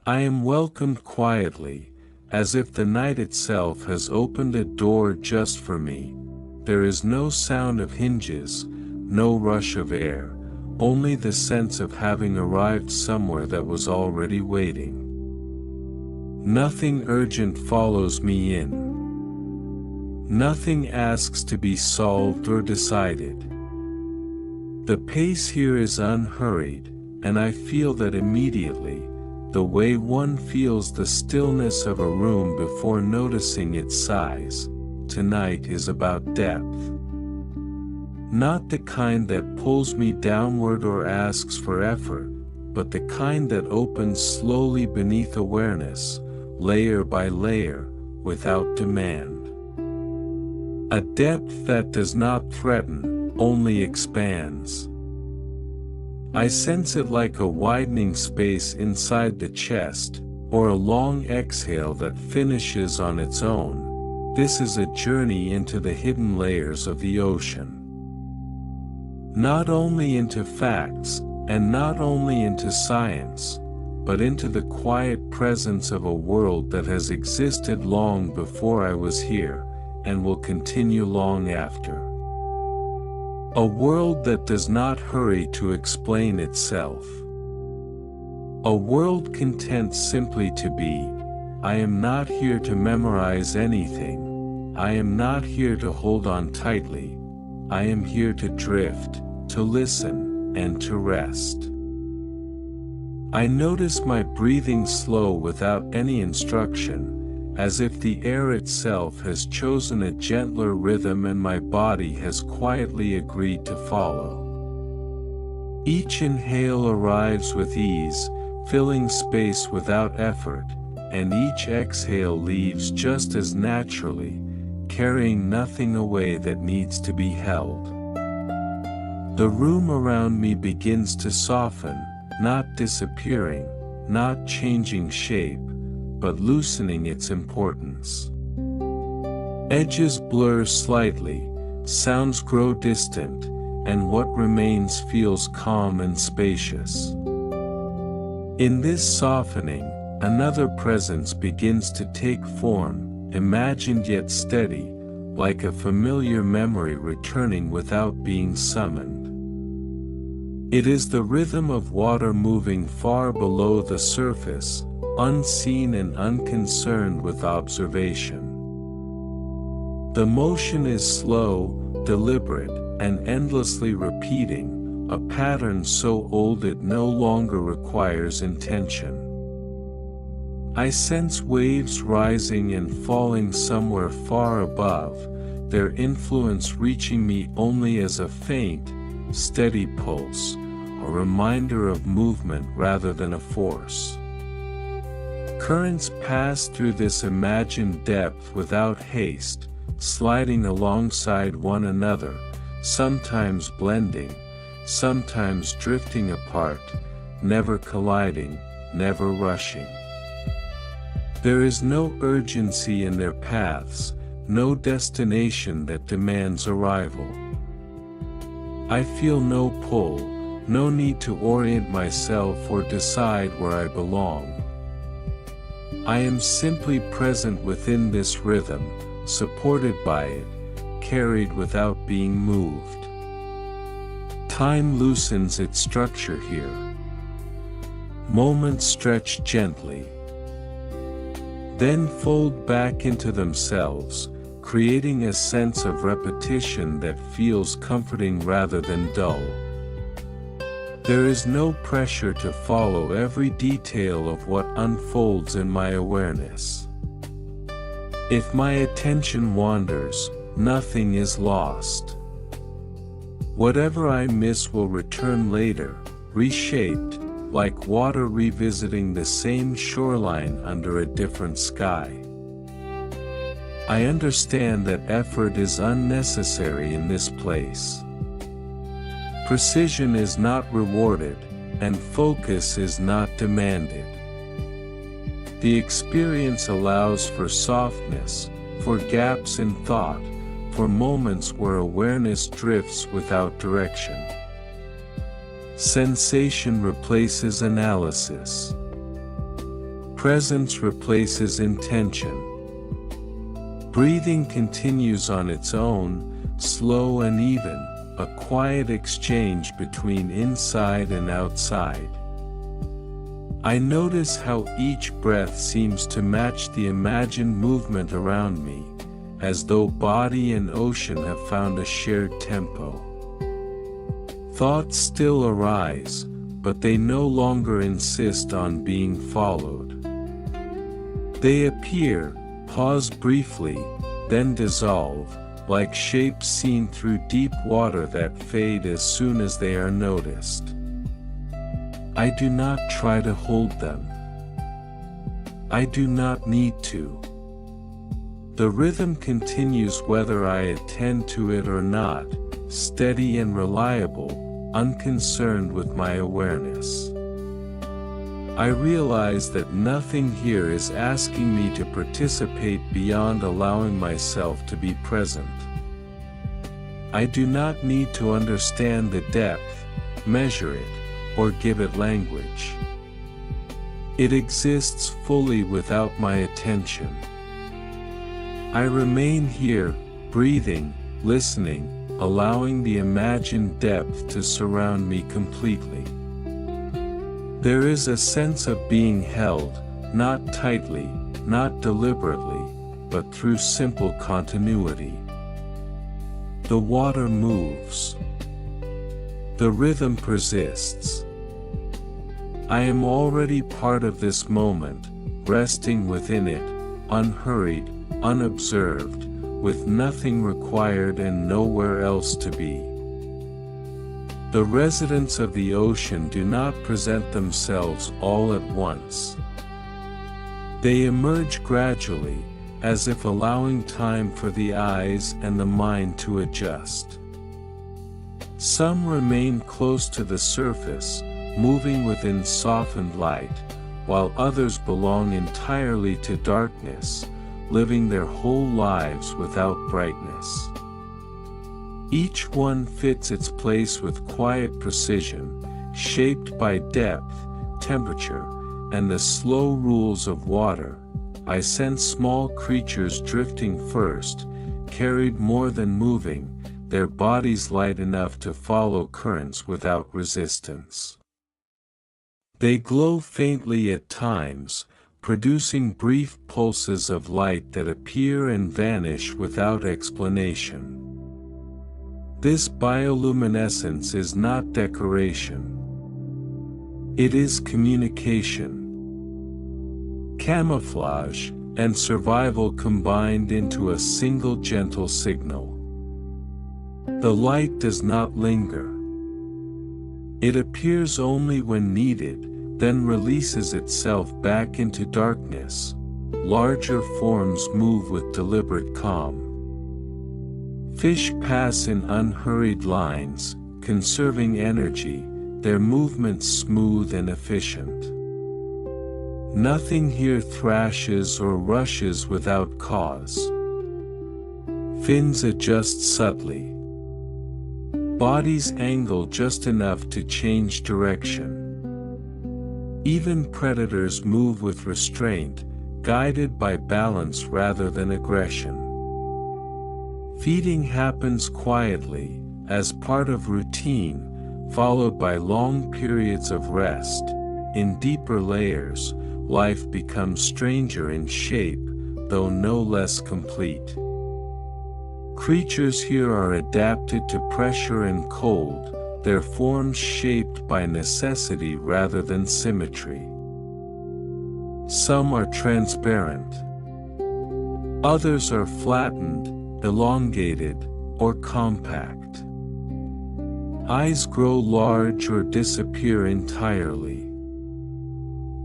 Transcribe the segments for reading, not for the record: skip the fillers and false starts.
I am welcomed quietly, as if the night itself has opened a door just for me. There is no sound of hinges, no rush of air, only the sense of having arrived somewhere that was already waiting. Nothing urgent follows me in. Nothing asks to be solved or decided. The pace here is unhurried, and I feel that immediately, the way one feels the stillness of a room before noticing its size. Tonight is about depth. Not the kind that pulls me downward or asks for effort, but the kind that opens slowly beneath awareness, layer by layer, without demand. A depth that does not threaten, only expands. I sense it like a widening space inside the chest, or a long exhale that finishes on its own. This is a journey into the hidden layers of the ocean. Not only into facts, and not only into science, but into the quiet presence of a world that has existed long before I was here, and will continue long after. A world that does not hurry to explain itself. A world content simply to be. I am not here to memorize anything. I am not here to hold on tightly. I am here to drift, to listen, and to rest. I notice my breathing slow without any instruction, as if the air itself has chosen a gentler rhythm and my body has quietly agreed to follow. Each inhale arrives with ease, filling space without effort, and each exhale leaves just as naturally, carrying nothing away that needs to be held. The room around me begins to soften, not disappearing, not changing shape, but loosening its importance. Edges blur slightly, sounds grow distant, and what remains feels calm and spacious. In this softening, another presence begins to take form, imagined yet steady, like a familiar memory returning without being summoned. It is the rhythm of water moving far below the surface, unseen and unconcerned with observation. The motion is slow, deliberate, and endlessly repeating, a pattern so old it no longer requires intention. I sense waves rising and falling somewhere far above, their influence reaching me only as a faint, steady pulse, a reminder of movement rather than a force. Currents pass through this imagined depth without haste, sliding alongside one another, sometimes blending, sometimes drifting apart, never colliding, never rushing. There is no urgency in their paths, no destination that demands arrival. I feel no pull, no need to orient myself or decide where I belong. I am simply present within this rhythm, supported by it, carried without being moved. Time loosens its structure here. Moments stretch gently, then fold back into themselves, creating a sense of repetition that feels comforting rather than dull. There is no pressure to follow every detail of what unfolds in my awareness. If my attention wanders, nothing is lost. Whatever I miss will return later, reshaped, like water revisiting the same shoreline under a different sky. I understand that effort is unnecessary in this place. Precision is not rewarded, and focus is not demanded. The experience allows for softness, for gaps in thought, for moments where awareness drifts without direction. Sensation replaces analysis. Presence replaces intention. Breathing continues on its own, slow and even, a quiet exchange between inside and outside. I notice how each breath seems to match the imagined movement around me, as though body and ocean have found a shared tempo. Thoughts still arise, but they no longer insist on being followed. They appear, pause briefly, then dissolve, like shapes seen through deep water that fade as soon as they are noticed. I do not try to hold them. I do not need to. The rhythm continues whether I attend to it or not, steady and reliable, unconcerned with my awareness. I realize that nothing here is asking me to participate beyond allowing myself to be present. I do not need to understand the depth, measure it, or give it language. It exists fully without my attention. I remain here, breathing, listening, allowing the imagined depth to surround me completely. There is a sense of being held, not tightly, not deliberately, but through simple continuity. The water moves. The rhythm persists. I am already part of this moment, resting within it, unhurried, unobserved, with nothing required and nowhere else to be. The residents of the ocean do not present themselves all at once. They emerge gradually, as if allowing time for the eyes and the mind to adjust. Some remain close to the surface, moving within softened light, while others belong entirely to darkness, living their whole lives without brightness. Each one fits its place with quiet precision, shaped by depth, temperature, and the slow rules of water. I sense small creatures drifting first, carried more than moving, their bodies light enough to follow currents without resistance. They glow faintly at times, producing brief pulses of light that appear and vanish without explanation. This bioluminescence is not decoration. It is communication. Camouflage and survival combined into a single gentle signal. The light does not linger. It appears only when needed, then releases itself back into darkness. Larger forms move with deliberate calm. Fish pass in unhurried lines, conserving energy, their movements smooth and efficient. Nothing here thrashes or rushes without cause. Fins adjust subtly. Bodies angle just enough to change direction. Even predators move with restraint, guided by balance rather than aggression. Feeding happens quietly, as part of routine, followed by long periods of rest. In deeper layers, life becomes stranger in shape, though no less complete. Creatures here are adapted to pressure and cold, their forms shaped by necessity rather than symmetry. Some are transparent. Others are flattened, elongated, or compact. Eyes grow large or disappear entirely.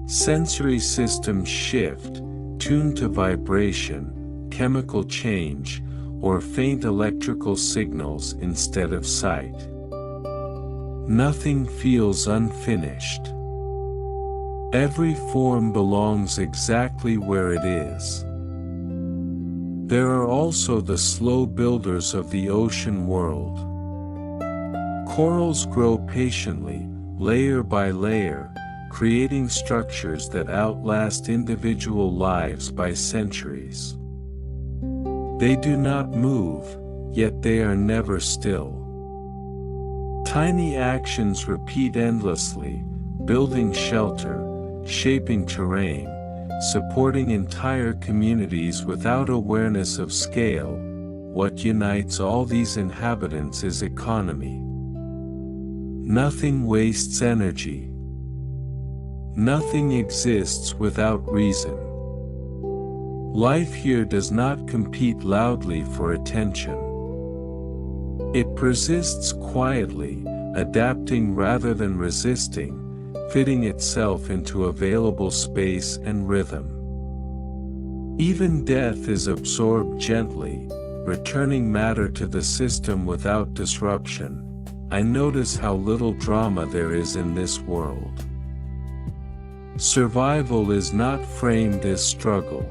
Sensory systems shift, tuned to vibration, chemical change, or faint electrical signals instead of sight. Nothing feels unfinished. Every form belongs exactly where it is. There are also the slow builders of the ocean world. Corals grow patiently, layer by layer, creating structures that outlast individual lives by centuries. They do not move, yet they are never still. Tiny actions repeat endlessly, building shelter, shaping terrain, supporting entire communities without awareness of scale. What unites all these inhabitants is economy. Nothing wastes energy. Nothing exists without reason. Life here does not compete loudly for attention. It persists quietly, adapting rather than resisting, fitting itself into available space and rhythm. Even death is absorbed gently, returning matter to the system without disruption. I notice how little drama there is in this world. Survival is not framed as struggle.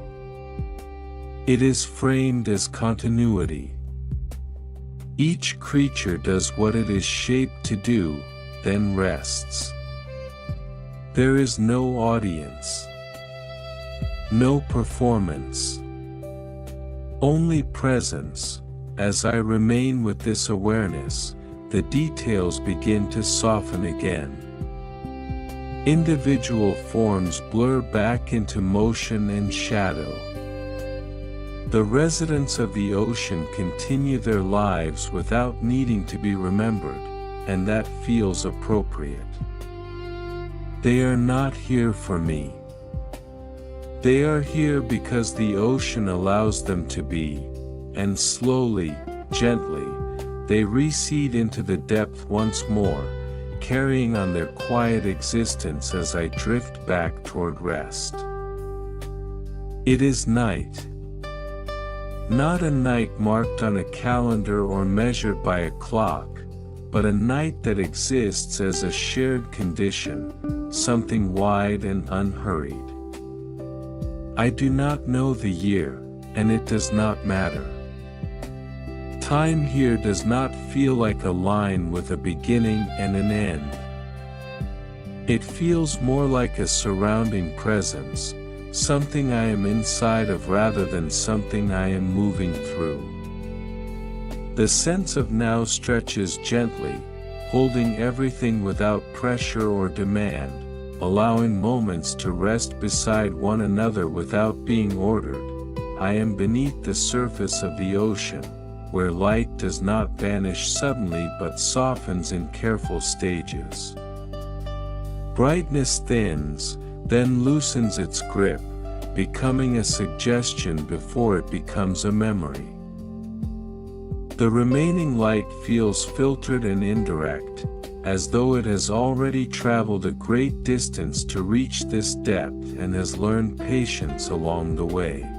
It is framed as continuity. Each creature does what it is shaped to do, then rests. There is no audience. No performance. Only presence. As I remain with this awareness, the details begin to soften again. Individual forms blur back into motion and shadow. The residents of the ocean continue their lives without needing to be remembered, and that feels appropriate. They are not here for me. They are here because the ocean allows them to be, and slowly, gently, they recede into the depth once more, carrying on their quiet existence as I drift back toward rest. It is night. Not a night marked on a calendar or measured by a clock, but a night that exists as a shared condition, something wide and unhurried. I do not know the year, and it does not matter. Time here does not feel like a line with a beginning and an end. It feels more like a surrounding presence, something I am inside of rather than something I am moving through. The sense of now stretches gently, holding everything without pressure or demand, allowing moments to rest beside one another without being ordered. I am beneath the surface of the ocean, where light does not vanish suddenly but softens in careful stages. Brightness thins, then loosens its grip, becoming a suggestion before it becomes a memory. The remaining light feels filtered and indirect, as though it has already traveled a great distance to reach this depth and has learned patience along the way.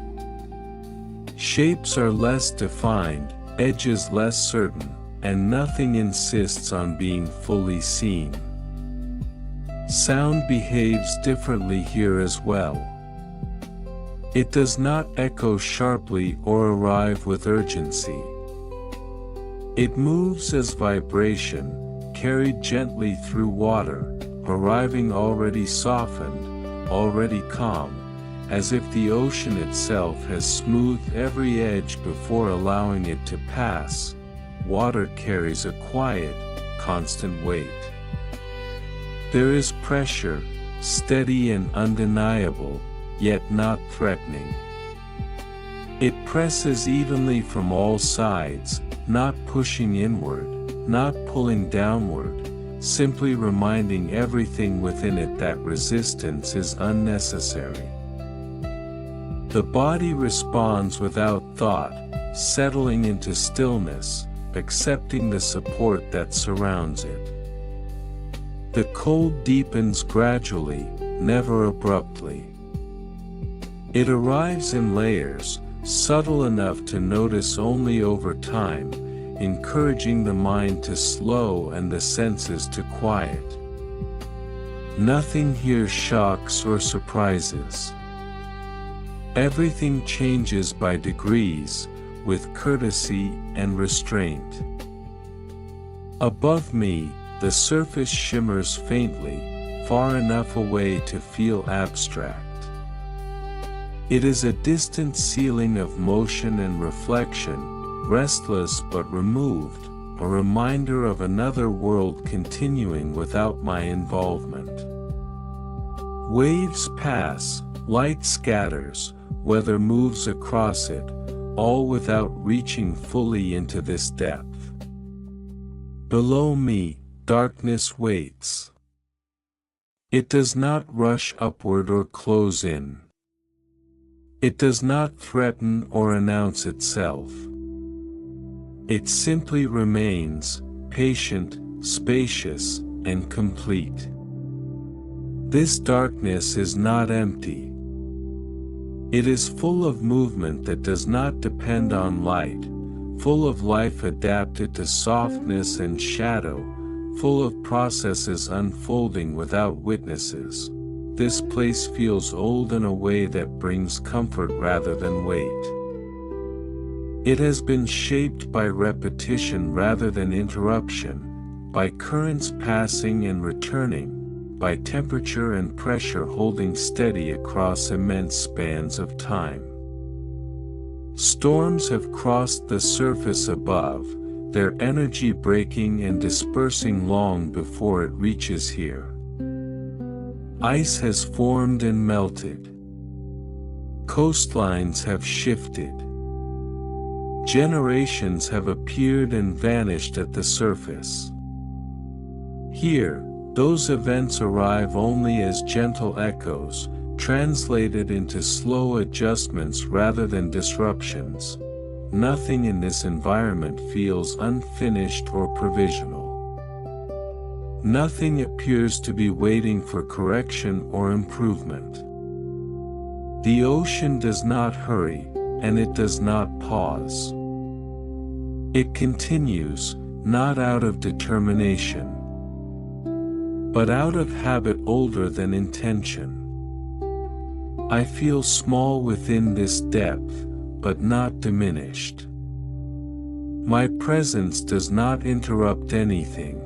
Shapes are less defined, edges less certain, and nothing insists on being fully seen. Sound behaves differently here as well. It does not echo sharply or arrive with urgency. It moves as vibration, carried gently through water, arriving already softened, already calm, as if the ocean itself has smoothed every edge before allowing it to pass. Water carries a quiet, constant weight. There is pressure, steady and undeniable, yet not threatening. It presses evenly from all sides, not pushing inward, not pulling downward, simply reminding everything within it that resistance is unnecessary. The body responds without thought, settling into stillness, accepting the support that surrounds it. The cold deepens gradually, never abruptly. It arrives in layers, subtle enough to notice only over time, encouraging the mind to slow and the senses to quiet. Nothing here shocks or surprises. Everything changes by degrees, with courtesy and restraint. Above me, the surface shimmers faintly, far enough away to feel abstract. It is a distant ceiling of motion and reflection, restless but removed, a reminder of another world continuing without my involvement. Waves pass, light scatters, weather moves across it, all without reaching fully into this depth. Below me, darkness waits. It does not rush upward or close in. It does not threaten or announce itself. It simply remains, patient, spacious, and complete. This darkness is not empty. It is full of movement that does not depend on light, full of life adapted to softness and shadow, full of processes unfolding without witnesses. This place feels old in a way that brings comfort rather than weight. It has been shaped by repetition rather than interruption, by currents passing and returning, by temperature and pressure holding steady across immense spans of time. Storms have crossed the surface above, their energy breaking and dispersing long before it reaches here. Ice has formed and melted. Coastlines have shifted. Generations have appeared and vanished at the surface. Here, those events arrive only as gentle echoes, translated into slow adjustments rather than disruptions. Nothing in this environment feels unfinished or provisional. Nothing appears to be waiting for correction or improvement. The ocean does not hurry, and it does not pause. It continues, not out of determination, but out of habit older than intention. I feel small within this depth, but not diminished. My presence does not interrupt anything.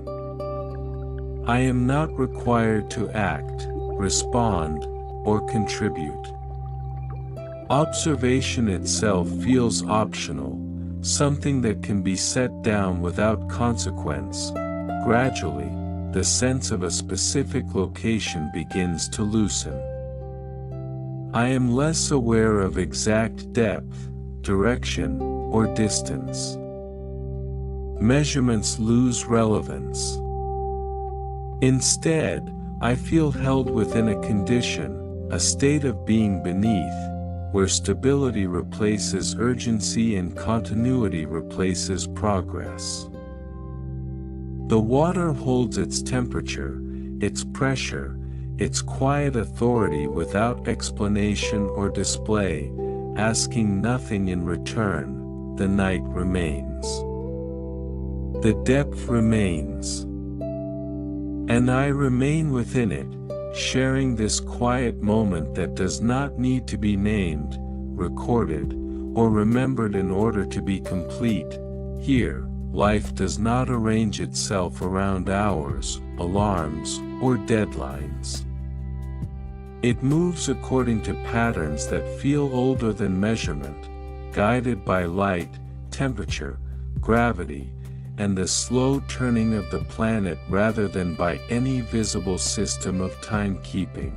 I am not required to act, respond, or contribute. Observation itself feels optional, something that can be set down without consequence. Gradually, the sense of a specific location begins to loosen. I am less aware of exact depth, direction, or distance. Measurements lose relevance. Instead, I feel held within a condition, a state of being beneath, where stability replaces urgency and continuity replaces progress. The water holds its temperature, its pressure, its quiet authority without explanation or display, asking nothing in return. The night remains. The depth remains. And I remain within it, sharing this quiet moment that does not need to be named, recorded, or remembered in order to be complete. Here, life does not arrange itself around hours, alarms, or deadlines. It moves according to patterns that feel older than measurement, guided by light, temperature, gravity, and the slow turning of the planet rather than by any visible system of timekeeping.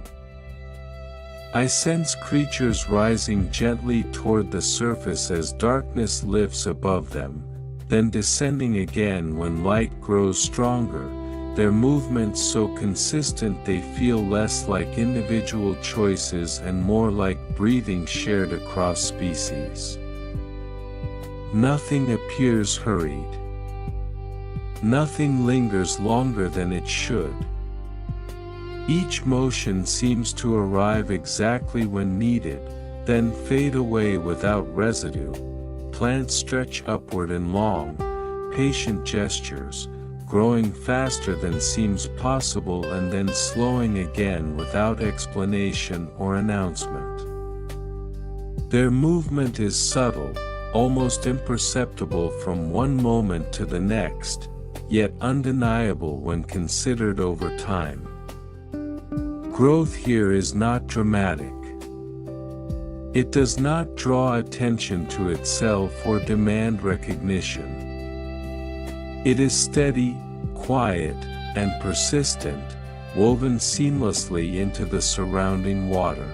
I sense creatures rising gently toward the surface as darkness lifts above them, then descending again when light grows stronger, their movements so consistent they feel less like individual choices and more like breathing shared across species. Nothing appears hurried. Nothing lingers longer than it should. Each motion seems to arrive exactly when needed, then fade away without residue. Plants stretch upward in long, patient gestures, growing faster than seems possible and then slowing again without explanation or announcement. Their movement is subtle, almost imperceptible from one moment to the next, yet undeniable when considered over time. growth here is not dramatic. It does not draw attention to itself or demand recognition. It is steady, quiet, and persistent, woven seamlessly into the surrounding water.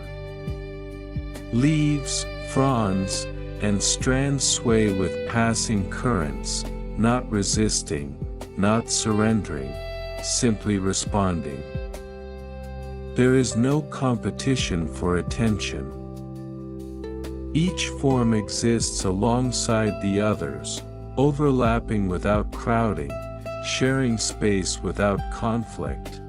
Leaves, fronds, and strands sway with passing currents, not resisting, not surrendering, simply responding. There is no competition for attention. Each form exists alongside the others, overlapping without crowding, sharing space without conflict.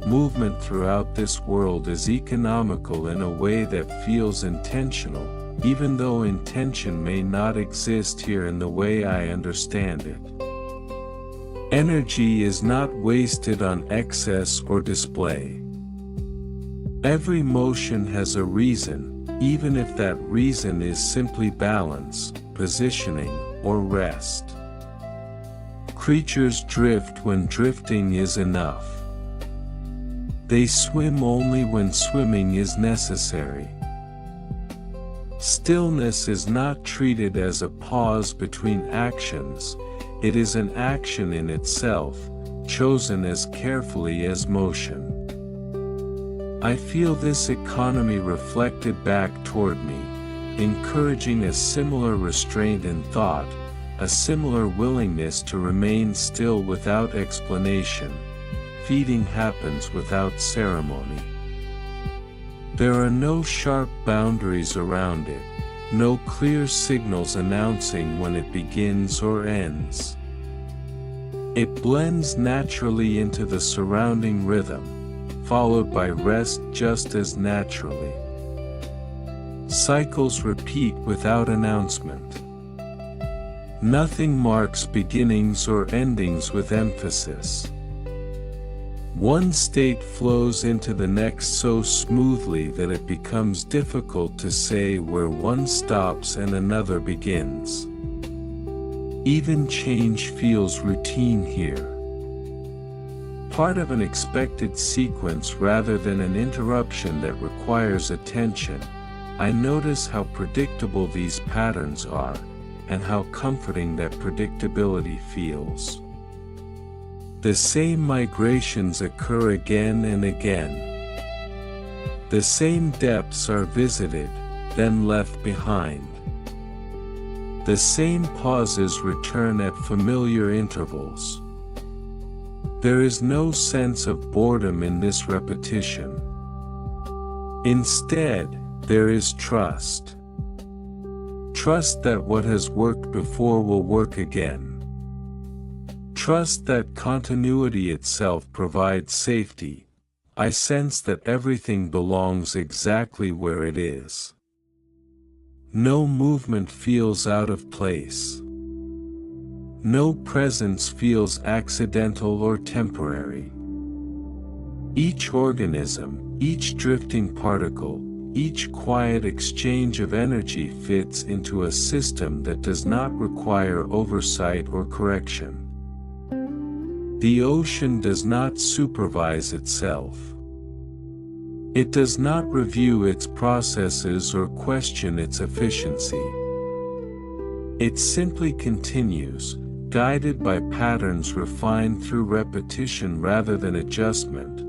Movement throughout this world is economical in a way that feels intentional, even though intention may not exist here in the way I understand it. Energy is not wasted on excess or display. Every motion has a reason, even if that reason is simply balance, positioning, or rest. Creatures drift when drifting is enough. They swim only when swimming is necessary. Stillness is not treated as a pause between actions, it is an action in itself, chosen as carefully as motion. I feel this economy reflected back toward me, encouraging a similar restraint in thought, a similar willingness to remain still without explanation. Feeding happens without ceremony. There are no sharp boundaries around it, no clear signals announcing when it begins or ends. It blends naturally into the surrounding rhythm, followed by rest just as naturally. Cycles repeat without announcement. Nothing marks beginnings or endings with emphasis. One state flows into the next so smoothly that it becomes difficult to say where one stops and another begins. Even change feels routine here. Part of an expected sequence rather than an interruption that requires attention. I notice how predictable these patterns are, and how comforting that predictability feels. The same migrations occur again and again. The same depths are visited, then left behind. The same pauses return at familiar intervals. There is no sense of boredom in this repetition. Instead, there is trust. Trust that what has worked before will work again. Trust that continuity itself provides safety. I sense that everything belongs exactly where it is. No movement feels out of place. No presence feels accidental or temporary. Each organism, each drifting particle, each quiet exchange of energy fits into a system that does not require oversight or correction. The ocean does not supervise itself. It does not review its processes or question its efficiency. It simply continues, guided by patterns refined through repetition rather than adjustment.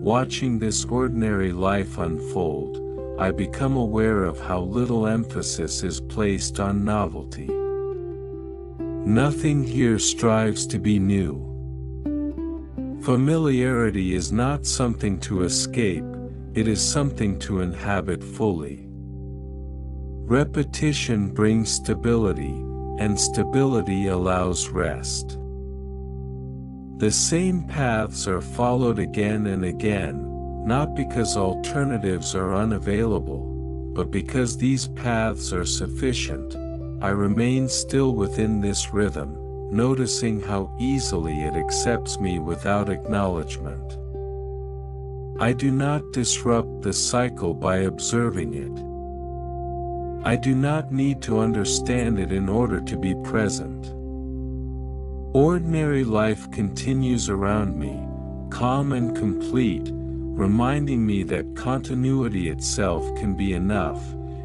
Watching this ordinary life unfold, I become aware of how little emphasis is placed on novelty. Nothing here strives to be new. Familiarity is not something to escape, it is something to inhabit fully. Repetition brings stability, and stability allows rest. The same paths are followed again and again, not because alternatives are unavailable, but because these paths are sufficient. I remain still within this rhythm, noticing how easily it accepts me without acknowledgement. I do not disrupt the cycle by observing it. I do not need to understand it in order to be present. Ordinary life continues around me, calm and complete, reminding me that continuity itself can be enough,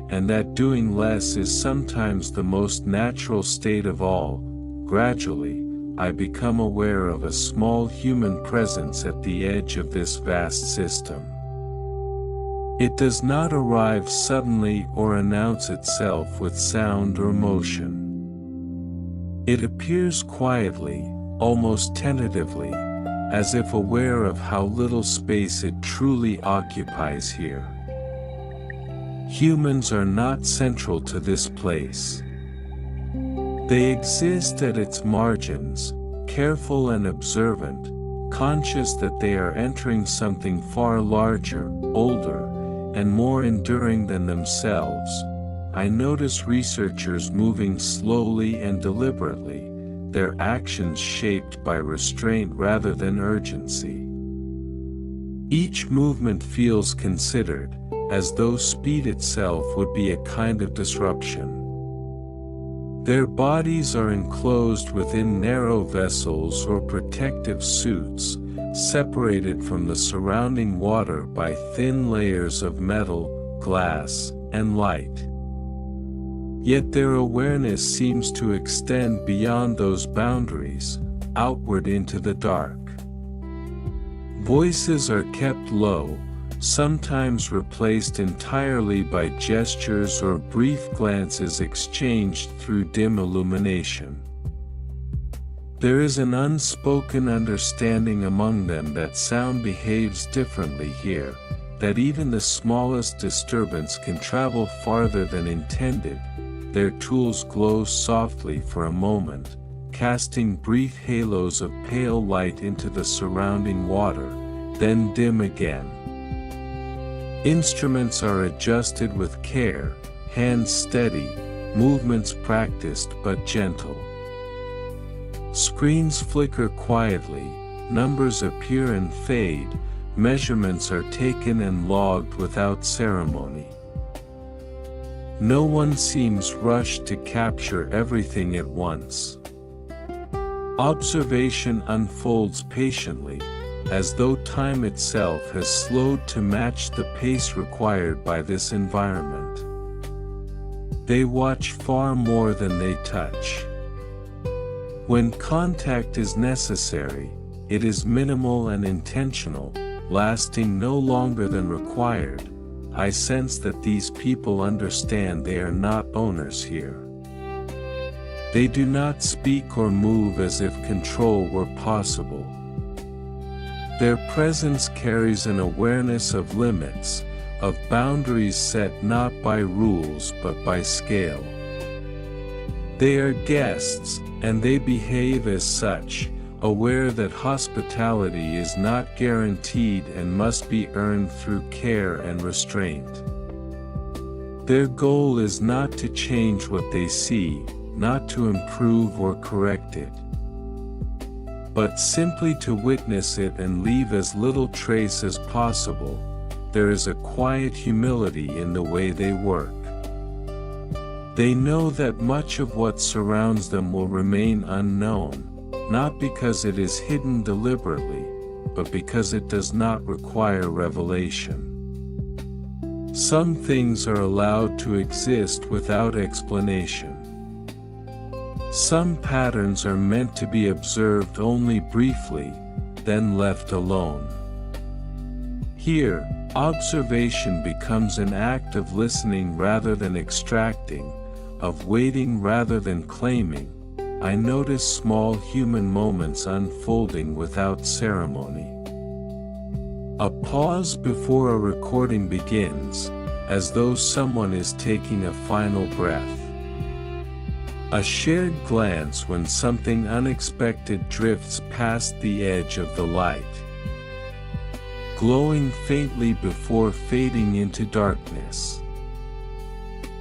and that doing less is sometimes the most natural state of all. Gradually, I become aware of a small human presence at the edge of this vast system. It does not arrive suddenly or announce itself with sound or motion. It appears quietly, almost tentatively, as if aware of how little space it truly occupies here. Humans are not central to this place. They exist at its margins, careful and observant, conscious that they are entering something far larger, older, and more enduring than themselves. I notice researchers moving slowly and deliberately, their actions shaped by restraint rather than urgency. Each movement feels considered, as though speed itself would be a kind of disruption. Their bodies are enclosed within narrow vessels or protective suits, separated from the surrounding water by thin layers of metal, glass, and light. Yet their awareness seems to extend beyond those boundaries, outward into the dark. Voices are kept low, sometimes replaced entirely by gestures or brief glances exchanged through dim illumination. There is an unspoken understanding among them that sound behaves differently here, that even the smallest disturbance can travel farther than intended. Their tools glow softly for a moment, casting brief halos of pale light into the surrounding water, then dim again. Instruments are adjusted with care, hands steady, movements practiced but gentle. Screens flicker quietly, numbers appear and fade, measurements are taken and logged without ceremony. No one seems rushed to capture everything at once. Observation unfolds patiently, as though time itself has slowed to match the pace required by this environment. They watch far more than they touch. When contact is necessary, it is minimal and intentional, lasting no longer than required. I sense that these people understand they are not owners here. They do not speak or move as if control were possible. Their presence carries an awareness of limits, of boundaries set not by rules but by scale. They are guests, and they behave as such, aware that hospitality is not guaranteed and must be earned through care and restraint. Their goal is not to change what they see, not to improve or correct it, but simply to witness it and leave as little trace as possible. There is a quiet humility in the way they work. They know that much of what surrounds them will remain unknown, not because it is hidden deliberately, but because it does not require revelation. Some things are allowed to exist without explanation. Some patterns are meant to be observed only briefly, then left alone. Here, observation becomes an act of listening rather than extracting, of waiting rather than claiming. I notice small human moments unfolding without ceremony. A pause before a recording begins, as though someone is taking a final breath. A shared glance when something unexpected drifts past the edge of the light, glowing faintly before fading into darkness.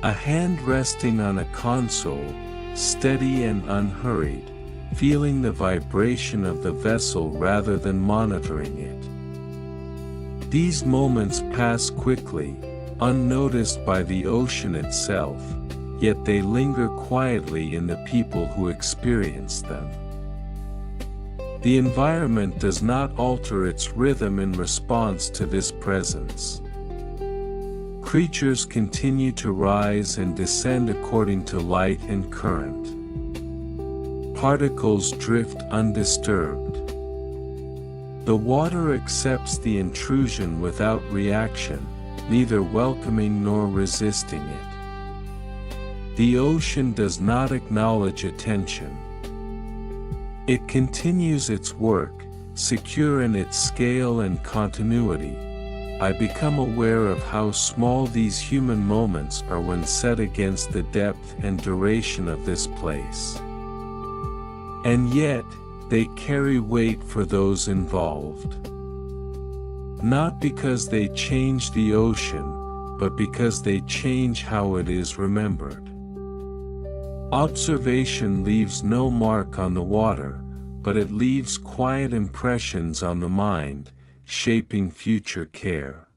A hand resting on a console, steady and unhurried, feeling the vibration of the vessel rather than monitoring it. These moments pass quickly, unnoticed by the ocean itself, yet they linger quietly in the people who experience them. The environment does not alter its rhythm in response to this presence. Creatures continue to rise and descend according to light and current. Particles drift undisturbed. The water accepts the intrusion without reaction, neither welcoming nor resisting it. The ocean does not acknowledge attention. It continues its work, secure in its scale and continuity. I become aware of how small these human moments are when set against the depth and duration of this place. And yet, they carry weight for those involved. Not because they change the ocean, but because they change how it is remembered. Observation leaves no mark on the water, but it leaves quiet impressions on the mind, shaping future care.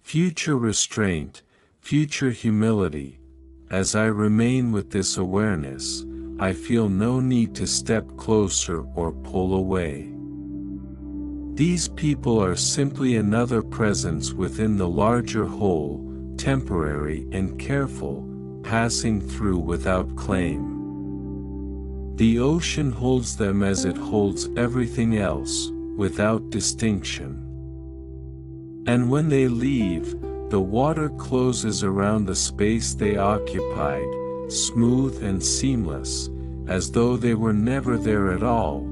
Future restraint, future humility. As I remain with this awareness, I feel no need to step closer or pull away. These people are simply another presence within the larger whole, temporary and careful, passing through without claim. The ocean holds them as it holds everything else, without distinction. And when they leave, the water closes around the space they occupied, smooth and seamless, as though they were never there at all.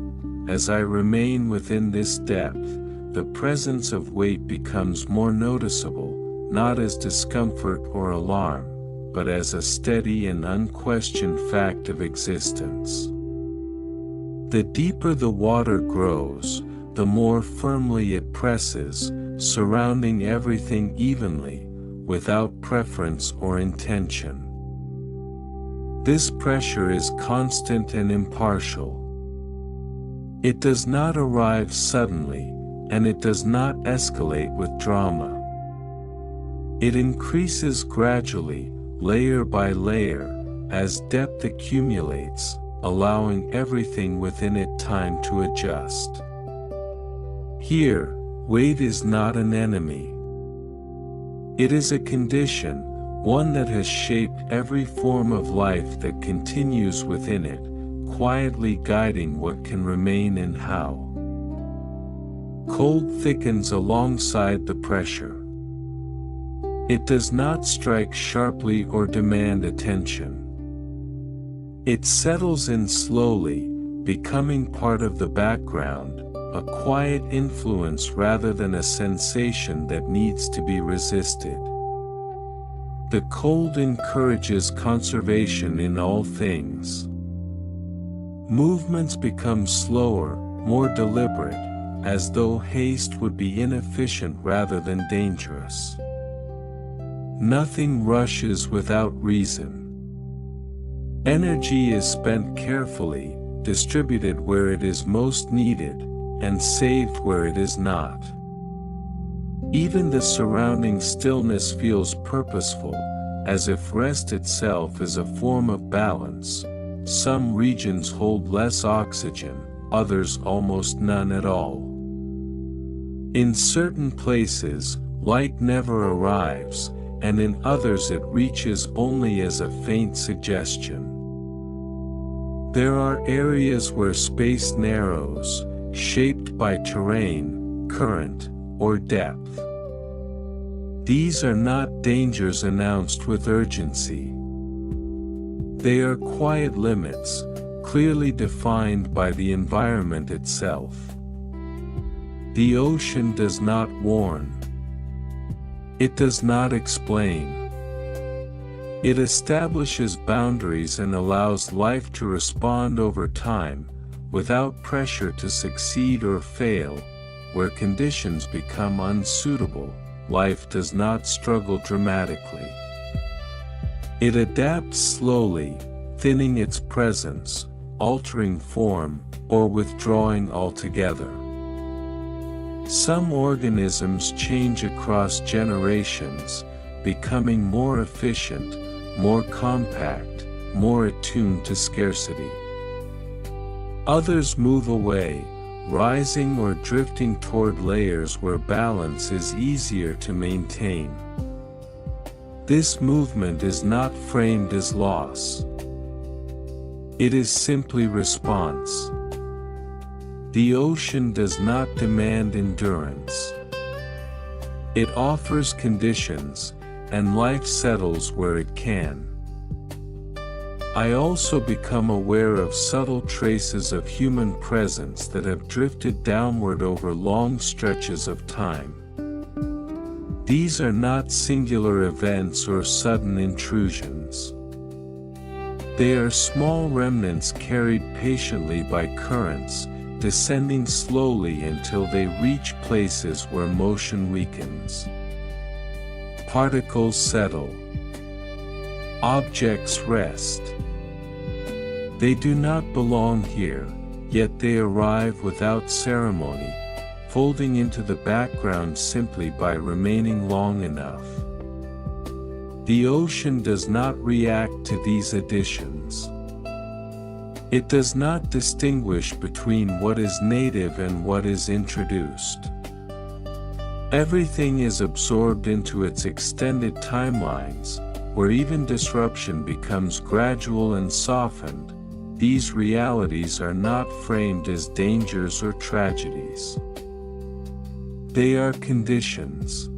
As I remain within this depth, the presence of weight becomes more noticeable, not as discomfort or alarm, but as a steady and unquestioned fact of existence. The deeper the water grows, the more firmly it presses, surrounding everything evenly, without preference or intention. This pressure is constant and impartial. It does not arrive suddenly, and it does not escalate with drama. It increases gradually, layer by layer, as depth accumulates, allowing everything within it time to adjust. Here, weight is not an enemy. It is a condition, one that has shaped every form of life that continues within it, quietly guiding what can remain and how. Cold thickens alongside the pressure. It does not strike sharply or demand attention. It settles in slowly, becoming part of the background, a quiet influence rather than a sensation that needs to be resisted. The cold encourages conservation in all things. Movements become slower, more deliberate, as though haste would be inefficient rather than dangerous. Nothing rushes without reason. Energy is spent carefully, distributed where it is most needed, and saved where it is not. Even the surrounding stillness feels purposeful, as if rest itself is a form of balance. Some regions hold less oxygen, others almost none at all. In certain places, light never arrives, and in others it reaches only as a faint suggestion. There are areas where space narrows, shaped by terrain, current, or depth. These are not dangers announced with urgency. They are quiet limits, clearly defined by the environment itself. The ocean does not warn. It does not explain. It establishes boundaries and allows life to respond over time, without pressure to succeed or fail. Where conditions become unsuitable, life does not struggle dramatically. It adapts slowly, thinning its presence, altering form, or withdrawing altogether. Some organisms change across generations, becoming more efficient, more compact, more attuned to scarcity. Others move away, rising or drifting toward layers where balance is easier to maintain. This movement is not framed as loss. It is simply response. The ocean does not demand endurance. It offers conditions, and life settles where it can. I also become aware of subtle traces of human presence that have drifted downward over long stretches of time. These are not singular events or sudden intrusions. They are small remnants carried patiently by currents, descending slowly until they reach places where motion weakens. Particles settle. Objects rest. They do not belong here, yet they arrive without ceremony, folding into the background simply by remaining long enough. The ocean does not react to these additions. It does not distinguish between what is native and what is introduced. Everything is absorbed into its extended timelines, where even disruption becomes gradual and softened. These realities are not framed as dangers or tragedies. They are conditions.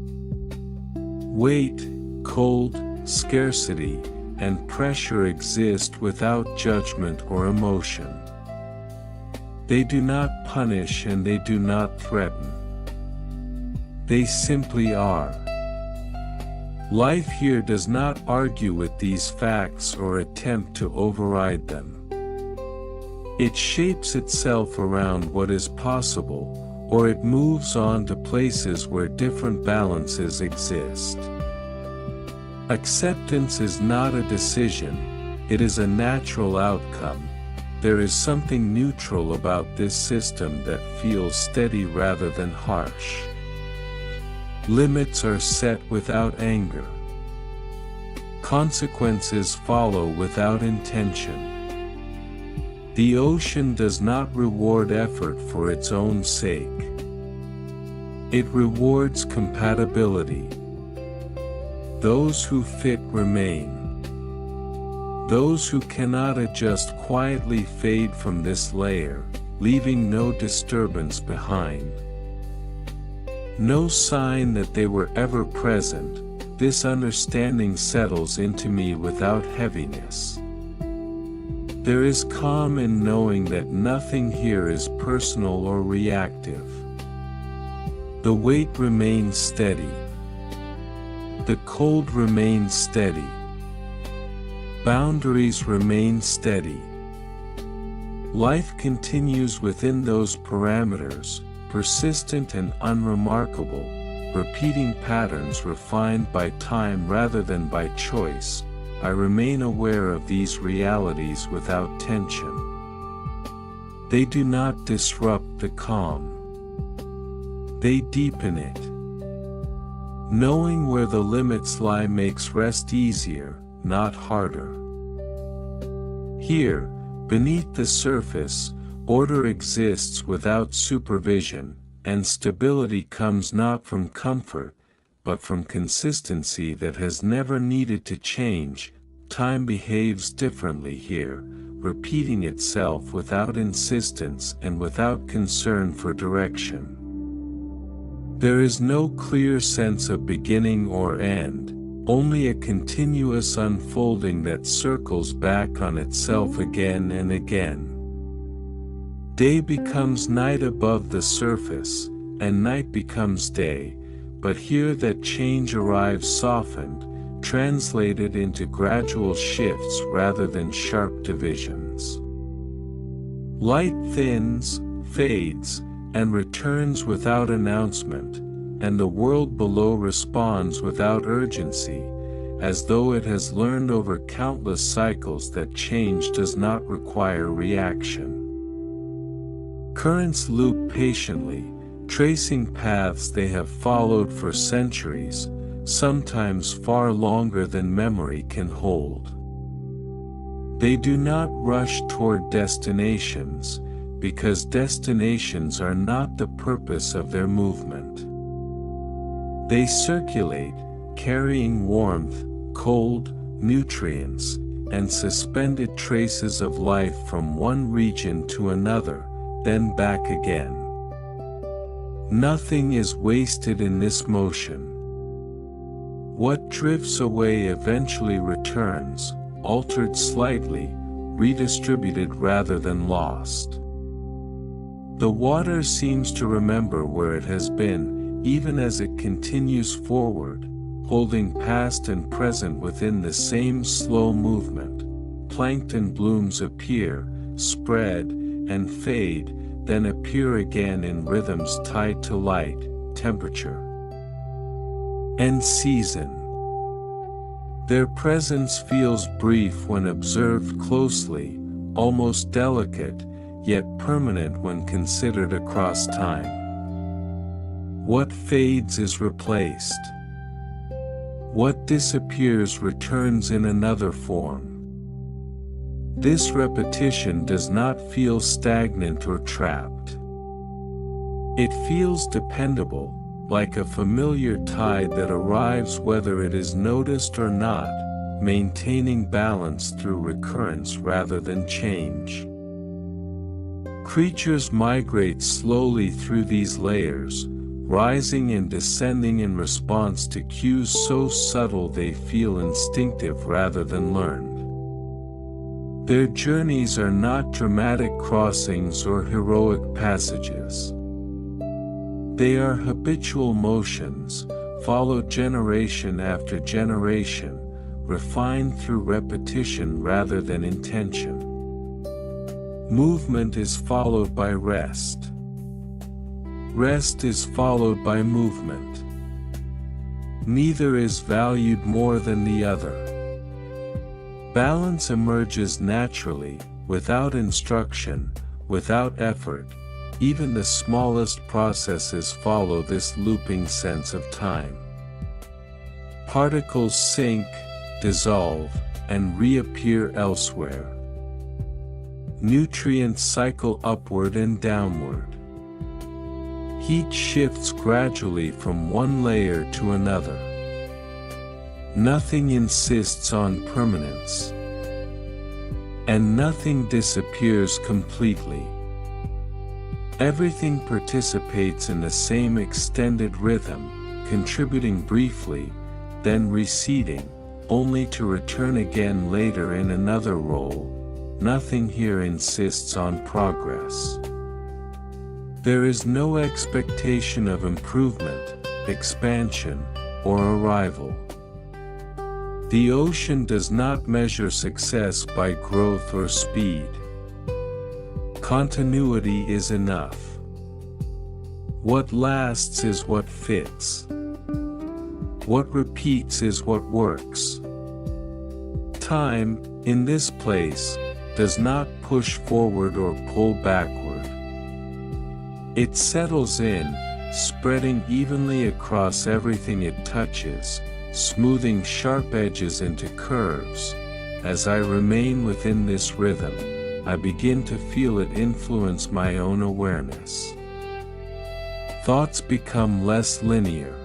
Weight, cold, scarcity, and pressure exist without judgment or emotion. They do not punish and they do not threaten. They simply are. Life here does not argue with these facts or attempt to override them. It shapes itself around what is possible, or it moves on to places where different balances exist. Acceptance is not a decision, it is a natural outcome. There is something neutral about this system that feels steady rather than harsh. Limits are set without anger. Consequences follow without intention. The ocean does not reward effort for its own sake. It rewards compatibility. Those who fit remain. Those who cannot adjust quietly fade from this layer, leaving no disturbance behind. No sign that they were ever present, this understanding settles into me without heaviness. There is calm in knowing that nothing here is personal or reactive. The weight remains steady. The cold remains steady. Boundaries remain steady. Life continues within those parameters, persistent and unremarkable, repeating patterns refined by time rather than by choice. I remain aware of these realities without tension. They do not disrupt the calm. They deepen it. Knowing where the limits lie makes rest easier, not harder. Here, beneath the surface, order exists without supervision, and stability comes not from comfort, but from consistency that has never needed to change. Time behaves differently here, repeating itself without insistence and without concern for direction. There is no clear sense of beginning or end, only a continuous unfolding that circles back on itself again and again. Day becomes night above the surface, and night becomes day, but here that change arrives softened, translated into gradual shifts rather than sharp divisions. Light thins, fades, and returns without announcement, and the world below responds without urgency, as though it has learned over countless cycles that change does not require reaction. Currents loop patiently, tracing paths they have followed for centuries, sometimes far longer than memory can hold. They do not rush toward destinations, because destinations are not the purpose of their movement. They circulate, carrying warmth, cold, nutrients, and suspended traces of life from one region to another, then back again. Nothing is wasted in this motion. What drifts away eventually returns, altered slightly, redistributed rather than lost. The water seems to remember where it has been, even as it continues forward, holding past and present within the same slow movement. Plankton blooms appear, spread, and fade, then appear again in rhythms tied to light, temperature, and season. Their presence feels brief when observed closely, almost delicate, yet permanent when considered across time. What fades is replaced. What disappears returns in another form. This repetition does not feel stagnant or trapped. It feels dependable, like a familiar tide that arrives whether it is noticed or not, maintaining balance through recurrence rather than change. Creatures migrate slowly through these layers, rising and descending in response to cues so subtle they feel instinctive rather than learned. Their journeys are not dramatic crossings or heroic passages. They are habitual motions, followed generation after generation, refined through repetition rather than intention. Movement is followed by rest. Rest is followed by movement. Neither is valued more than the other. Balance emerges naturally, without instruction, without effort. Even the smallest processes follow this looping sense of time. Particles sink, dissolve, and reappear elsewhere. Nutrients cycle upward and downward. Heat shifts gradually from one layer to another. Nothing insists on permanence. And nothing disappears completely. Everything participates in the same extended rhythm, contributing briefly, then receding, only to return again later in another role. Nothing here insists on progress. There is no expectation of improvement, expansion, or arrival. The ocean does not measure success by growth or speed. Continuity is enough. What lasts is what fits. What repeats is what works. Time, in this place, does not push forward or pull backward. It settles in, spreading evenly across everything it touches, smoothing sharp edges into curves. As I remain within this rhythm, I begin to feel it influence my own awareness. Thoughts become less linear.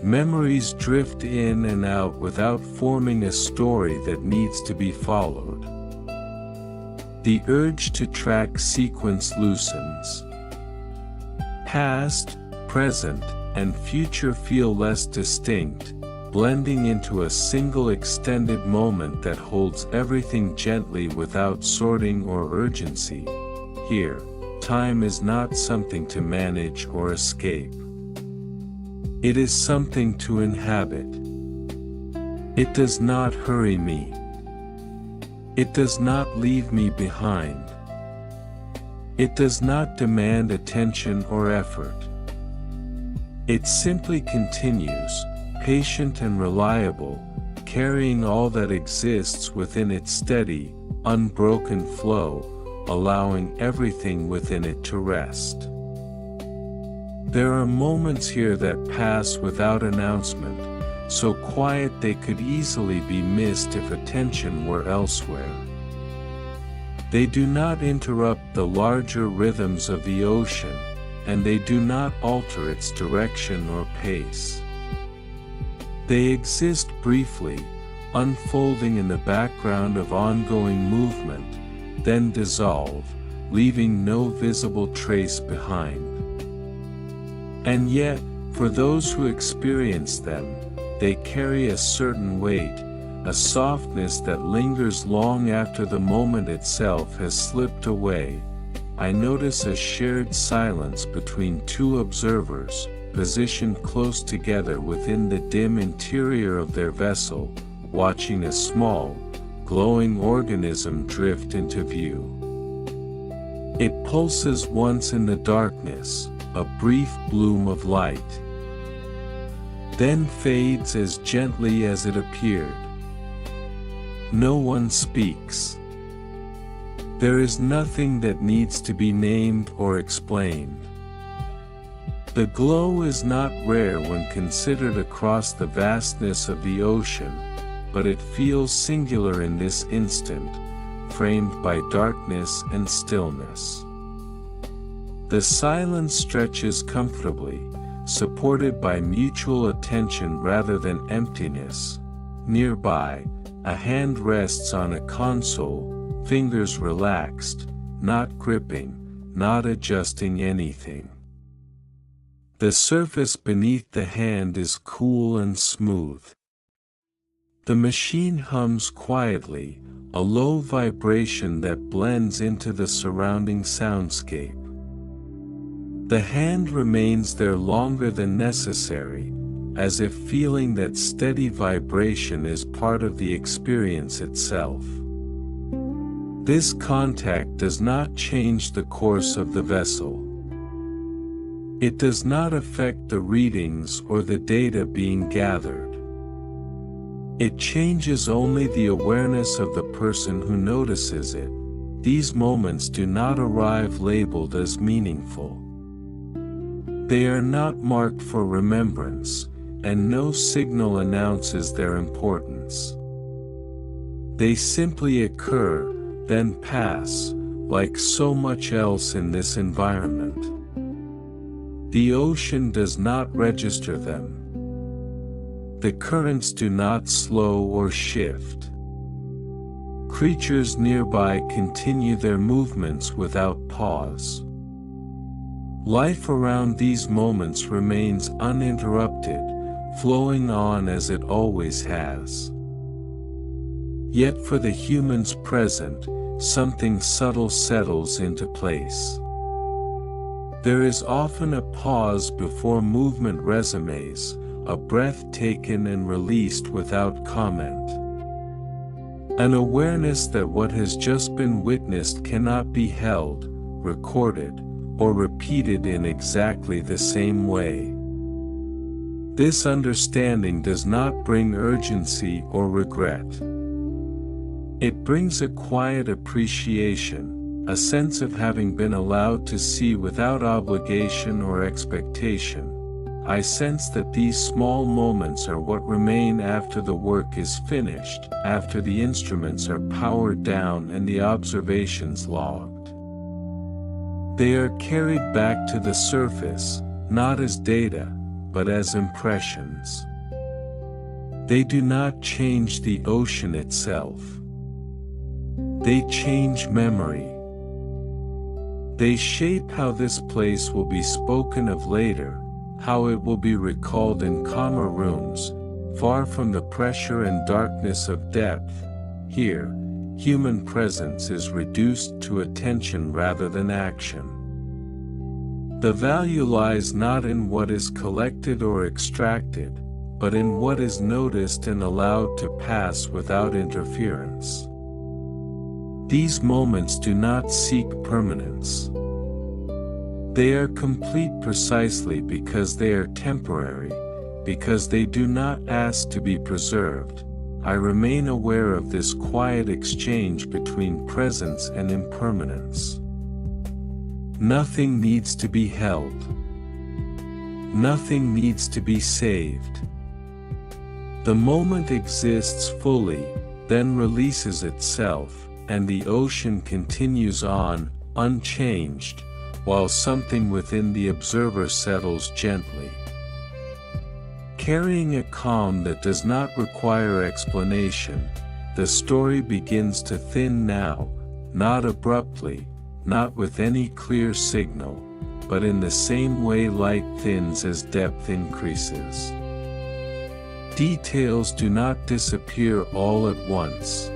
Memories drift in and out without forming a story that needs to be followed. The urge to track sequence loosens. Past, present, and future feel less distinct, blending into a single extended moment that holds everything gently without sorting or urgency. Here, time is not something to manage or escape. It is something to inhabit. It does not hurry me. It does not leave me behind. It does not demand attention or effort. It simply continues, patient and reliable, carrying all that exists within its steady, unbroken flow, allowing everything within it to rest. There are moments here that pass without announcement, so quiet they could easily be missed if attention were elsewhere. They do not interrupt the larger rhythms of the ocean, and they do not alter its direction or pace. They exist briefly, unfolding in the background of ongoing movement, then dissolve, leaving no visible trace behind. And yet, for those who experience them, they carry a certain weight, a softness that lingers long after the moment itself has slipped away. I notice a shared silence between two observers, positioned close together within the dim interior of their vessel, watching a small, glowing organism drift into view. It pulses once in the darkness, a brief bloom of light, then fades as gently as it appeared. No one speaks. There is nothing that needs to be named or explained. The glow is not rare when considered across the vastness of the ocean, but it feels singular in this instant, framed by darkness and stillness. The silence stretches comfortably, supported by mutual attention rather than emptiness. Nearby, a hand rests on a console, fingers relaxed, not gripping, not adjusting anything. The surface beneath the hand is cool and smooth. The machine hums quietly, a low vibration that blends into the surrounding soundscape. The hand remains there longer than necessary, as if feeling that steady vibration is part of the experience itself. This contact does not change the course of the vessel. It does not affect the readings or the data being gathered. It changes only the awareness of the person who notices it. These moments do not arrive labeled as meaningful. They are not marked for remembrance, and no signal announces their importance. They simply occur, then pass, like so much else in this environment. The ocean does not register them. The currents do not slow or shift. Creatures nearby continue their movements without pause. Life around these moments remains uninterrupted, flowing on as it always has. Yet for the humans present, something subtle settles into place. There is often a pause before movement resumes, a breath taken and released without comment. An awareness that what has just been witnessed cannot be held, recorded, or repeated in exactly the same way. This understanding does not bring urgency or regret. It brings a quiet appreciation, a sense of having been allowed to see without obligation or expectation. I sense that these small moments are what remain after the work is finished, after the instruments are powered down and the observations logged. They are carried back to the surface, not as data, but as impressions. They do not change the ocean itself. They change memory. They shape how this place will be spoken of later, how it will be recalled in calmer rooms, far from the pressure and darkness of depth. Here, human presence is reduced to attention rather than action. The value lies not in what is collected or extracted, but in what is noticed and allowed to pass without interference. These moments do not seek permanence. They are complete precisely because they are temporary, because they do not ask to be preserved. I remain aware of this quiet exchange between presence and impermanence. Nothing needs to be held. Nothing needs to be saved. The moment exists fully, then releases itself, and the ocean continues on, unchanged, while something within the observer settles gently. Carrying a calm that does not require explanation, the story begins to thin now, not abruptly, not with any clear signal, but in the same way light thins as depth increases. Details do not disappear all at once.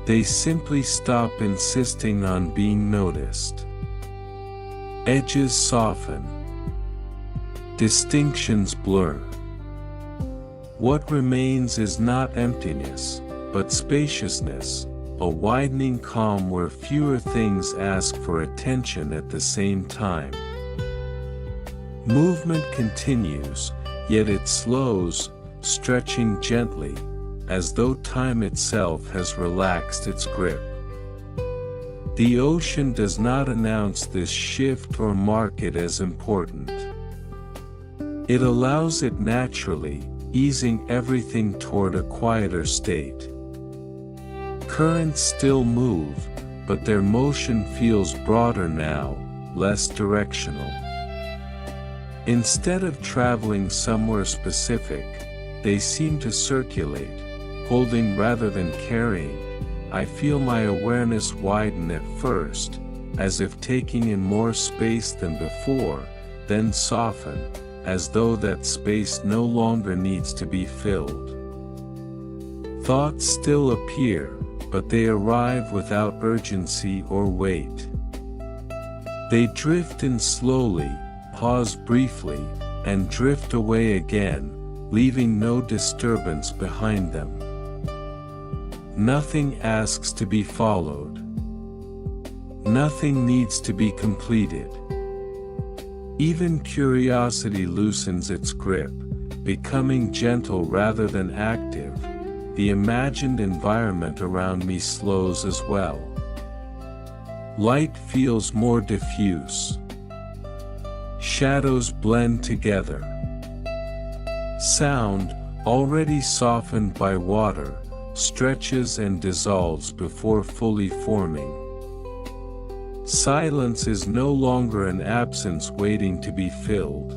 They simply stop insisting on being noticed. Edges soften. Distinctions blur. What remains is not emptiness, but spaciousness, a widening calm where fewer things ask for attention at the same time. Movement continues, yet it slows, stretching gently, as though time itself has relaxed its grip. The ocean does not announce this shift or mark it as important. It allows it naturally, easing everything toward a quieter state. Currents still move, but their motion feels broader now, less directional. Instead of traveling somewhere specific, they seem to circulate, holding rather than carrying. I feel my awareness widen at first, as if taking in more space than before, then soften, as though that space no longer needs to be filled. Thoughts still appear, but they arrive without urgency or weight. They drift in slowly, pause briefly, and drift away again, leaving no disturbance behind them. Nothing asks to be followed. Nothing needs to be completed. Even curiosity loosens its grip, becoming gentle rather than active. The imagined environment around me slows as well. Light feels more diffuse. Shadows blend together. Sound, already softened by water, stretches and dissolves before fully forming. Silence is no longer an absence waiting to be filled.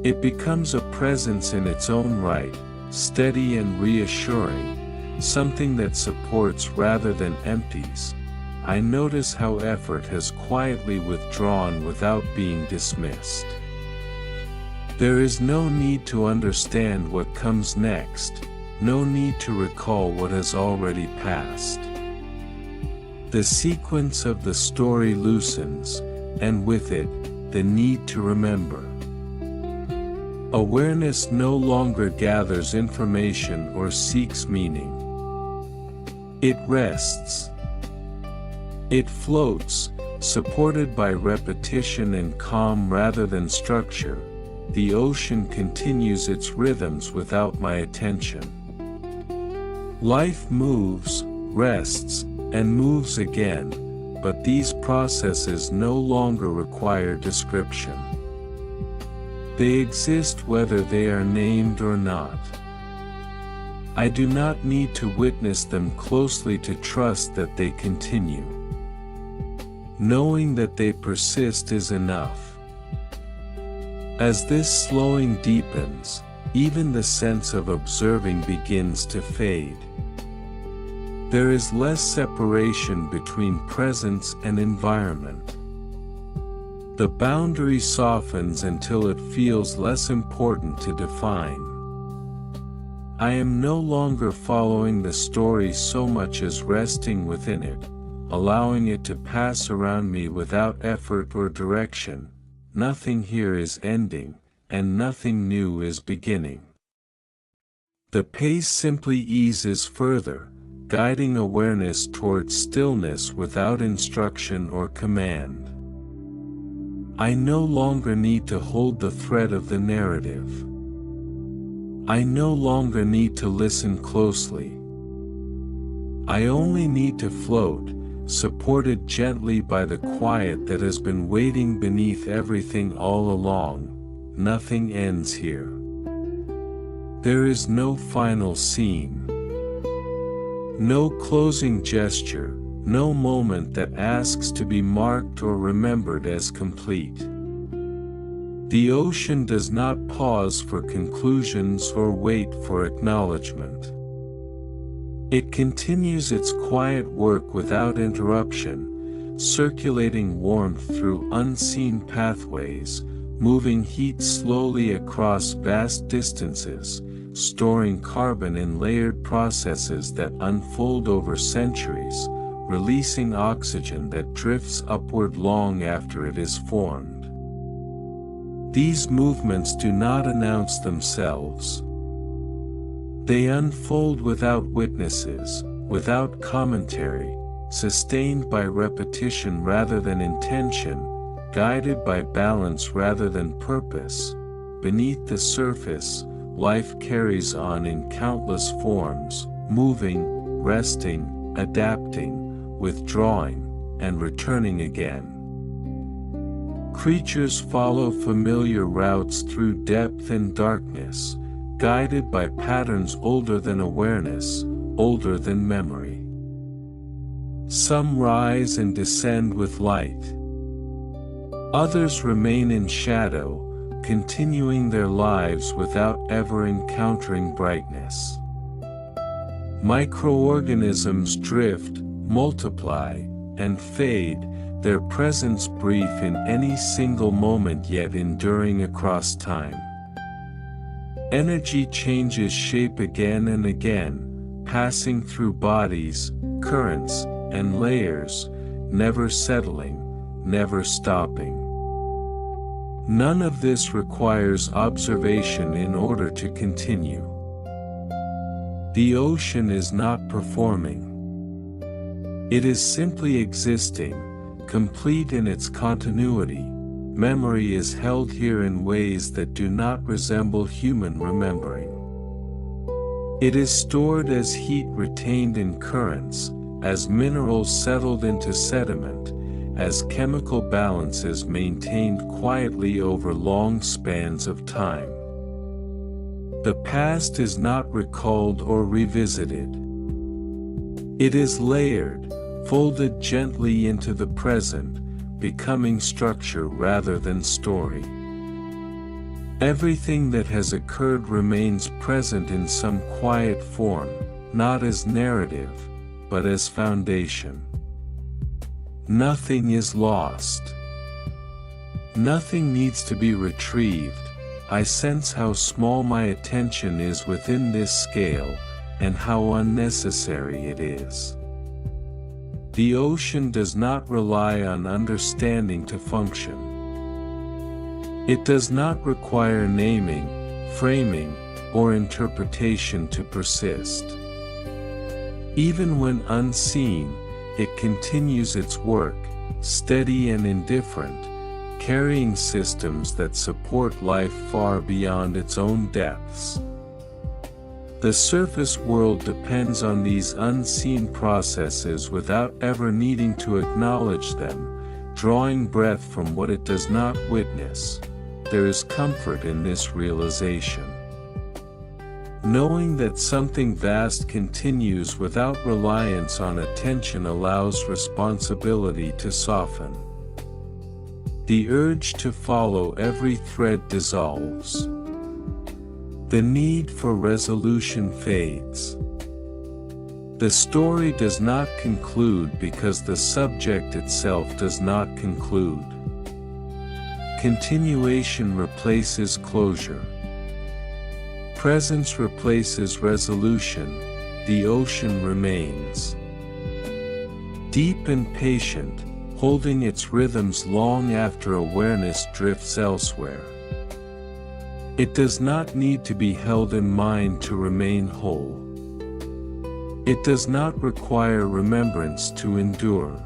It becomes a presence in its own right, steady and reassuring, something that supports rather than empties. I notice how effort has quietly withdrawn without being dismissed. There is no need to understand what comes next, no need to recall what has already passed. The sequence of the story loosens, and with it, the need to remember. Awareness no longer gathers information or seeks meaning. It rests. It floats, supported by repetition and calm rather than structure. The ocean continues its rhythms without my attention. Life moves, rests, and moves again, but these processes no longer require description. They exist whether they are named or not. I do not need to witness them closely to trust that they continue. Knowing that they persist is enough. As this slowing deepens, even the sense of observing begins to fade. There is less separation between presence and environment. The boundary softens until it feels less important to define. I am no longer following the story so much as resting within it, allowing it to pass around me without effort or direction. Nothing here is ending, and nothing new is beginning. The pace simply eases further, guiding awareness towards stillness without instruction or command. I no longer need to hold the thread of the narrative. I no longer need to listen closely. I only need to float, supported gently by the quiet that has been waiting beneath everything all along. Nothing ends here. There is no final scene. No closing gesture, no moment that asks to be marked or remembered as complete. The ocean does not pause for conclusions or wait for acknowledgement. It continues its quiet work without interruption, circulating warmth through unseen pathways, moving heat slowly across vast distances, storing carbon in layered processes that unfold over centuries, releasing oxygen that drifts upward long after it is formed. These movements do not announce themselves. They unfold without witnesses, without commentary, sustained by repetition rather than intention, guided by balance rather than purpose. Beneath the surface, life carries on in countless forms, moving, resting, adapting, withdrawing, and returning again. Creatures follow familiar routes through depth and darkness, guided by patterns older than awareness, older than memory. Some rise and descend with light. Others remain in shadow, continuing their lives without ever encountering brightness. Microorganisms drift, multiply, and fade, their presence brief in any single moment yet enduring across time. Energy changes shape again and again, passing through bodies, currents, and layers, never settling, never stopping. None of this requires observation in order to continue. The ocean is not performing. It is simply existing, complete in its continuity. Memory is held here in ways that do not resemble human remembering. It is stored as heat retained in currents, as minerals settled into sediment, as chemical balances maintained quietly over long spans of time. The past is not recalled or revisited. It is layered, folded gently into the present, becoming structure rather than story. Everything that has occurred remains present in some quiet form, not as narrative, but as foundation. Nothing is lost. Nothing needs to be retrieved. I sense how small my attention is within this scale, and how unnecessary it is. The ocean does not rely on understanding to function. It does not require naming, framing, or interpretation to persist. Even when unseen, it continues its work, steady and indifferent, carrying systems that support life far beyond its own depths. The surface world depends on these unseen processes without ever needing to acknowledge them, drawing breath from what it does not witness. There is comfort in this realization. Knowing that something vast continues without reliance on attention allows responsibility to soften. The urge to follow every thread dissolves. The need for resolution fades. The story does not conclude because the subject itself does not conclude. Continuation replaces closure. Presence replaces resolution. The ocean remains. Deep and patient, holding its rhythms long after awareness drifts elsewhere. It does not need to be held in mind to remain whole. It does not require remembrance to endure.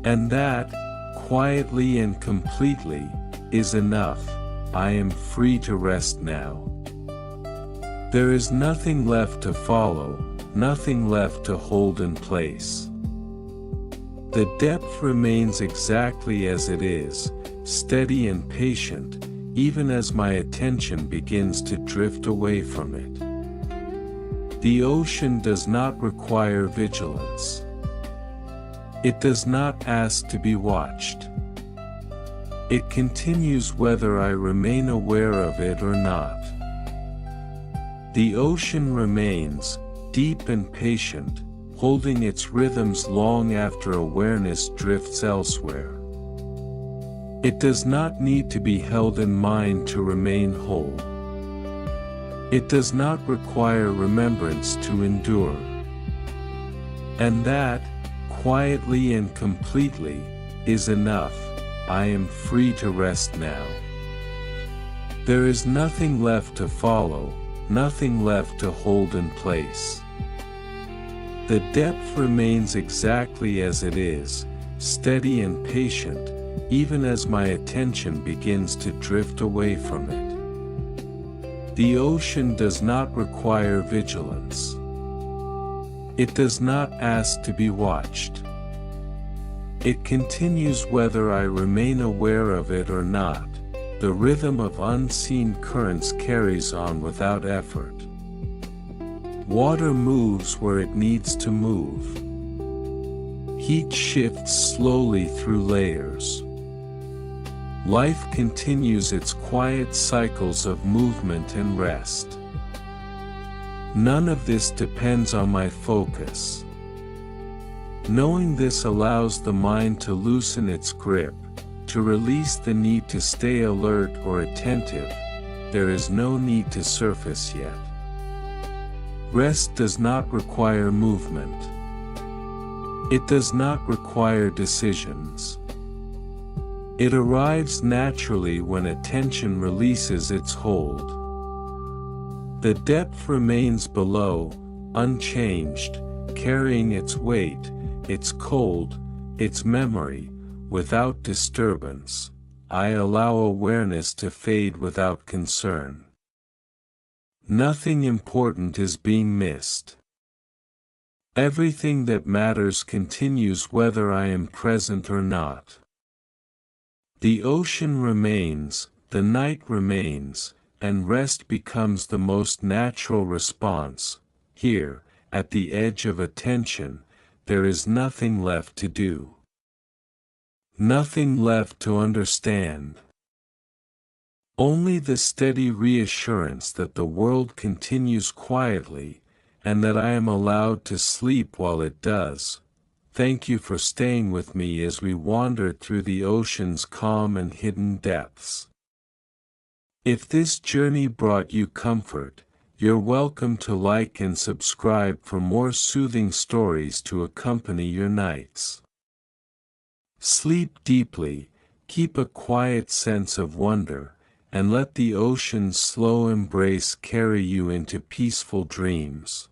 And that, quietly and completely, is enough. I am free to rest now. There is nothing left to follow, nothing left to hold in place. The depth remains exactly as it is, steady and patient, even as my attention begins to drift away from it. The ocean does not require vigilance. It does not ask to be watched. It continues whether I remain aware of it or not. The ocean remains, deep and patient, holding its rhythms long after awareness drifts elsewhere. It does not need to be held in mind to remain whole. It does not require remembrance to endure. And that, quietly and completely, is enough. I am free to rest now. There is nothing left to follow, nothing left to hold in place. The depth remains exactly as it is, steady and patient, even as my attention begins to drift away from it. The ocean does not require vigilance. It does not ask to be watched. It continues whether I remain aware of it or not. The rhythm of unseen currents carries on without effort. Water moves where it needs to move. Heat shifts slowly through layers. Life continues its quiet cycles of movement and rest. None of this depends on my focus. Knowing this allows the mind to loosen its grip, to release the need to stay alert or attentive. There is no need to surface yet. Rest does not require movement. It does not require decisions. It arrives naturally when attention releases its hold. The depth remains below, unchanged, carrying its weight, its cold, its memory, without disturbance. I allow awareness to fade without concern. Nothing important is being missed. Everything that matters continues whether I am present or not. The ocean remains, the night remains, and rest becomes the most natural response. Here, at the edge of attention, there is nothing left to do. Nothing left to understand. Only the steady reassurance that the world continues quietly, and that I am allowed to sleep while it does. Thank you for staying with me as we wandered through the ocean's calm and hidden depths. If this journey brought you comfort, you're welcome to like and subscribe for more soothing stories to accompany your nights. Sleep deeply, keep a quiet sense of wonder, and let the ocean's slow embrace carry you into peaceful dreams.